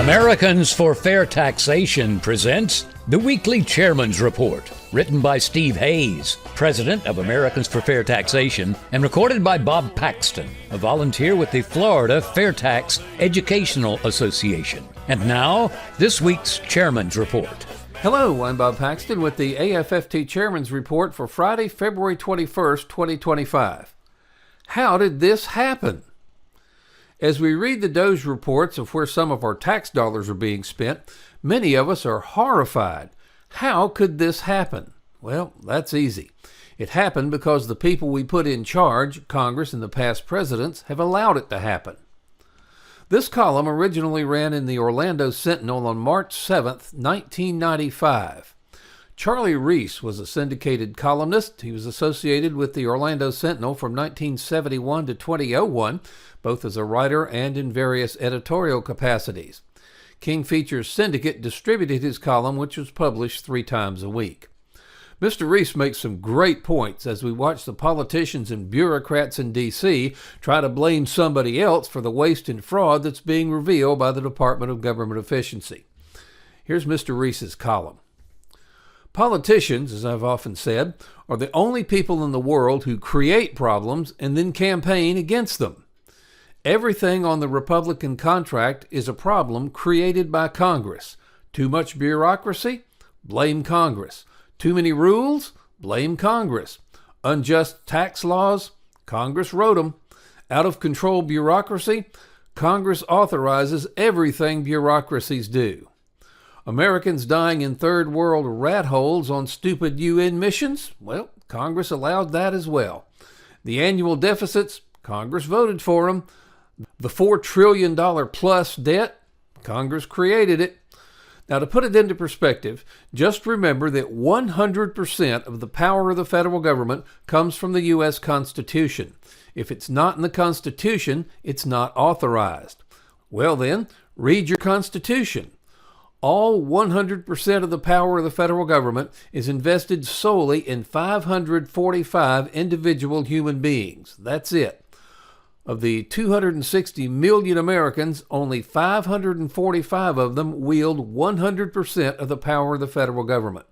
Americans for Fair Taxation presents the Weekly Chairman's Report, written by Steve Hayes, president of Americans for Fair Taxation, and recorded by Bob Paxton, a volunteer with the Florida Fair Tax Educational Association. And now, this week's Chairman's Report. Hello, I'm Bob Paxton with the AFFT Chairman's Report for Friday, February 21st, 2025. How did this happen? As we read the DOJ reports of where some of our tax dollars are being spent, many of us are horrified. How could this happen? Well, that's easy. It happened because the people we put in charge, Congress and the past presidents, have allowed it to happen. This column originally ran in the Orlando Sentinel on March 7th, 1995. Charley Reese was a syndicated columnist. He was associated with the Orlando Sentinel from 1971 to 2001, both as a writer and in various editorial capacities. King Features Syndicate distributed his column, which was published 3 times a week. Mr. Reese makes some great points as we watch the politicians and bureaucrats in D.C. try to blame somebody else for the waste and fraud that's being revealed by the Department of Government Efficiency. Here's Mr. Reese's column. Politicians, as I've often said, are the only people in the world who create problems and then campaign against them. Everything on the Republican contract is a problem created by Congress. Too much bureaucracy? Blame Congress. Too many rules? Blame Congress. Unjust tax laws? Congress wrote them. Out of control bureaucracy? Congress authorizes everything bureaucracies do. Americans dying in third world rat holes on stupid UN missions? Well, Congress allowed that as well. The annual deficits? Congress voted for them. The $4 trillion plus debt? Congress created it. Now, to put it into perspective, just remember that 100% of the power of the federal government comes from the U.S. Constitution. If it's not in the Constitution, it's not authorized. Well then, read your Constitution. All 100% of the power of the federal government is invested solely in 545 individual human beings. That's it. Of the 260 million Americans, only 545 of them wield 100% of the power of the federal government.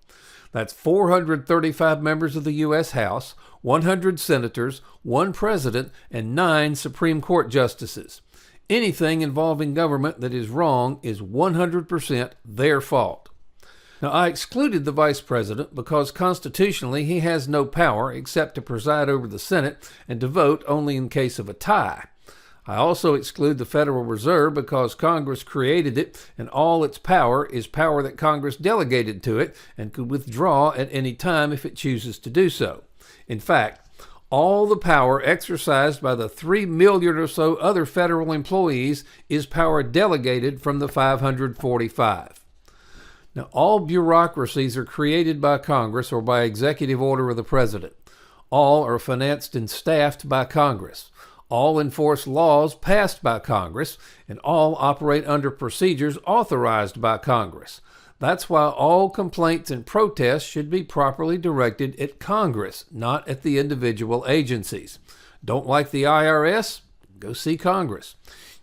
That's 435 members of the U.S. House, 100 senators, 1 president, and 9 Supreme Court justices. Anything involving government that is wrong is 100% their fault. Now, I excluded the vice president because constitutionally he has no power except to preside over the Senate and to vote only in case of a tie. I also exclude the Federal Reserve because Congress created it and all its power is power that Congress delegated to it and could withdraw at any time if it chooses to do so. In fact, all the power exercised by the 3 million or so other federal employees is power delegated from the 545. Now, all bureaucracies are created by Congress or by executive order of the president. All are financed and staffed by Congress. All enforce laws passed by Congress, and all operate under procedures authorized by Congress. That's why all complaints and protests should be properly directed at Congress, not at the individual agencies. Don't like the IRS? Go see Congress.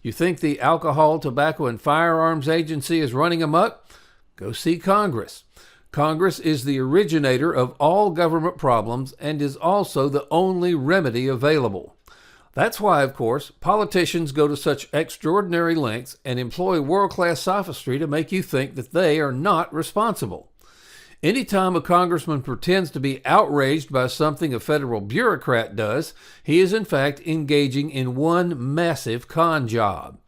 You think the Alcohol, Tobacco, and Firearms Agency is running amok? Go see Congress. Congress is the originator of all government problems and is also the only remedy available. That's why, of course, politicians go to such extraordinary lengths and employ world-class sophistry to make you think that they are not responsible. Anytime a congressman pretends to be outraged by something a federal bureaucrat does, he is in fact engaging in one massive con job.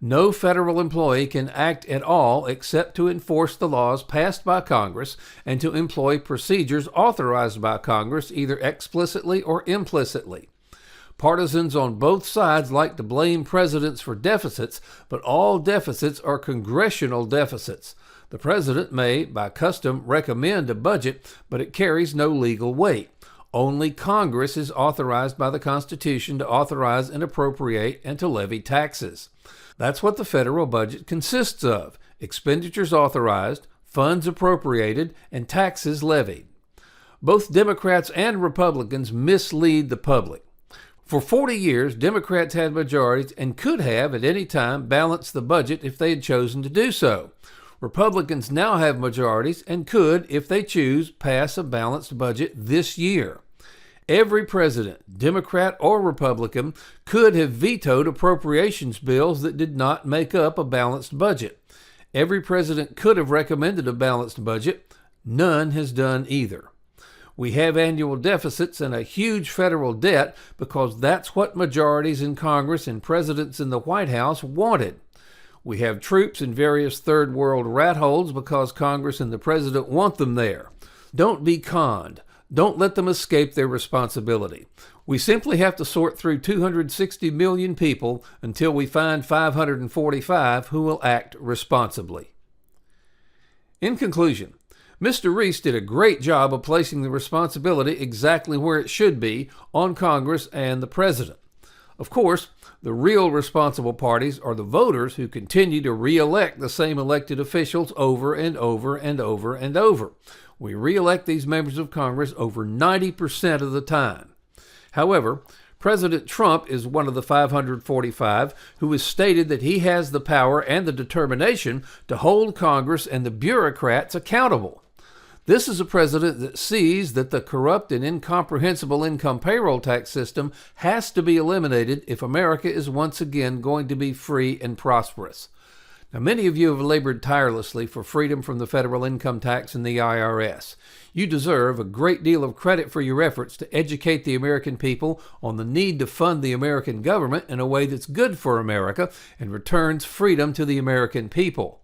No federal employee can act at all except to enforce the laws passed by Congress and to employ procedures authorized by Congress either explicitly or implicitly. Partisans on both sides like to blame presidents for deficits, but all deficits are congressional deficits. The president may, by custom, recommend a budget, but it carries no legal weight. Only Congress is authorized by the Constitution to authorize and appropriate and to levy taxes. That's what the federal budget consists of: expenditures authorized, funds appropriated, and taxes levied. Both Democrats and Republicans mislead the public. For 40 years, Democrats had majorities and could have, at any time, balanced the budget if they had chosen to do so. Republicans now have majorities and could, if they choose, pass a balanced budget this year. Every president, Democrat or Republican, could have vetoed appropriations bills that did not make up a balanced budget. Every president could have recommended a balanced budget. None has done either. We have annual deficits and a huge federal debt because that's what majorities in Congress and presidents in the White House wanted. We have troops in various third world rat holes because Congress and the president want them there. Don't be conned. Don't let them escape their responsibility. We simply have to sort through 260 million people until we find 545 who will act responsibly. In conclusion, Mr. Reese did a great job of placing the responsibility exactly where it should be, on Congress and the president. Of course, the real responsible parties are the voters who continue to re-elect the same elected officials over and over and over and over. We re-elect these members of Congress over 90% of the time. However, President Trump is one of the 545 who has stated that he has the power and the determination to hold Congress and the bureaucrats accountable. This is a president that sees that the corrupt and incomprehensible income payroll tax system has to be eliminated if America is once again going to be free and prosperous. Now, many of you have labored tirelessly for freedom from the federal income tax and the IRS. You deserve a great deal of credit for your efforts to educate the American people on the need to fund the American government in a way that's good for America and returns freedom to the American people.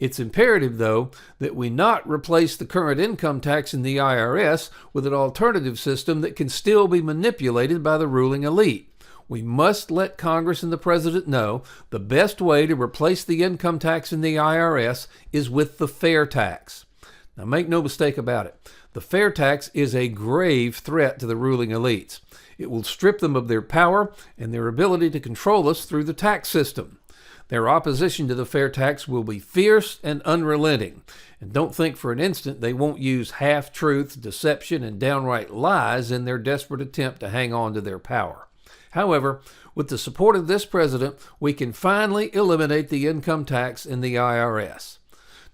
It's imperative, though, that we not replace the current income tax in the IRS with an alternative system that can still be manipulated by the ruling elite. We must let Congress and the President know the best way to replace the income tax in the IRS is with the fair tax. Now, make no mistake about it. The fair tax is a grave threat to the ruling elites. It will strip them of their power and their ability to control us through the tax system. Their opposition to the fair tax will be fierce and unrelenting. And don't think for an instant they won't use half-truths, deception, and downright lies in their desperate attempt to hang on to their power. However, with the support of this president, we can finally eliminate the income tax in the IRS.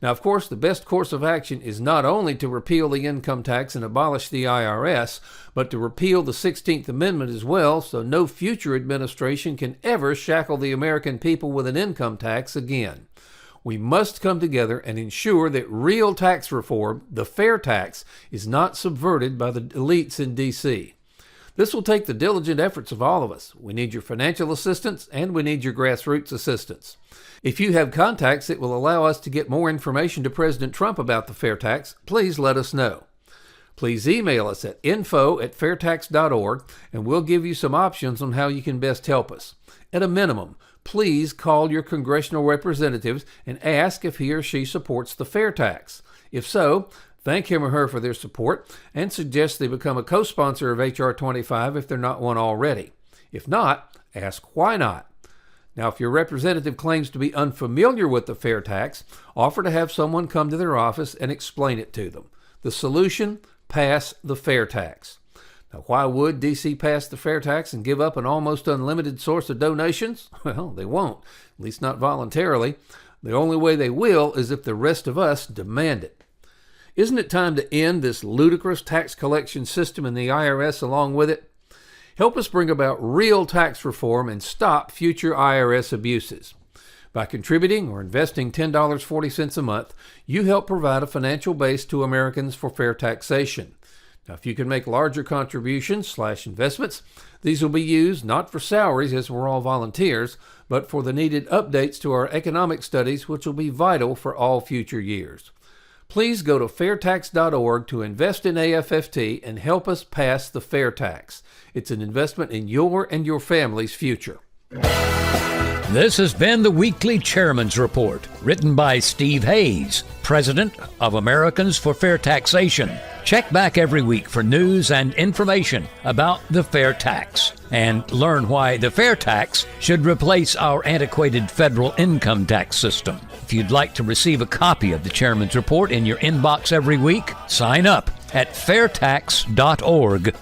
Now, of course, the best course of action is not only to repeal the income tax and abolish the IRS, but to repeal the 16th Amendment as well, so no future administration can ever shackle the American people with an income tax again. We must come together and ensure that real tax reform, the fair tax, is not subverted by the elites in D.C. This will take the diligent efforts of all of us. We need your financial assistance and we need your grassroots assistance. If you have contacts that will allow us to get more information to President Trump about the fair tax, please let us know. Please email us at info@fairtax.org and we'll give you some options on how you can best help us. At a minimum, please call your congressional representatives and ask if he or she supports the fair tax. If so, thank him or her for their support and suggest they become a co-sponsor of H.R. 25 if they're not one already. If not, ask why not. Now, if your representative claims to be unfamiliar with the fair tax, offer to have someone come to their office and explain it to them. The solution: pass the fair tax. Now, why would D.C. pass the fair tax and give up an almost unlimited source of donations? Well, they won't, at least not voluntarily. The only way they will is if the rest of us demand it. Isn't it time to end this ludicrous tax collection system and the IRS along with it? Help us bring about real tax reform and stop future IRS abuses. By contributing or investing $10.40 a month, you help provide a financial base to Americans for fair taxation. Now, if you can make larger contributions/investments, these will be used not for salaries, as we're all volunteers, but for the needed updates to our economic studies, which will be vital for all future years. Please go to fairtax.org to invest in AFFT and help us pass the fair tax. It's an investment in your and your family's future. This has been the Weekly Chairman's Report, written by Steve Hayes, President of Americans for Fair Taxation. Check back every week for news and information about the fair tax and learn why the fair tax should replace our antiquated federal income tax system. If you'd like to receive a copy of the Chairman's Report in your inbox every week, sign up at fairtax.org.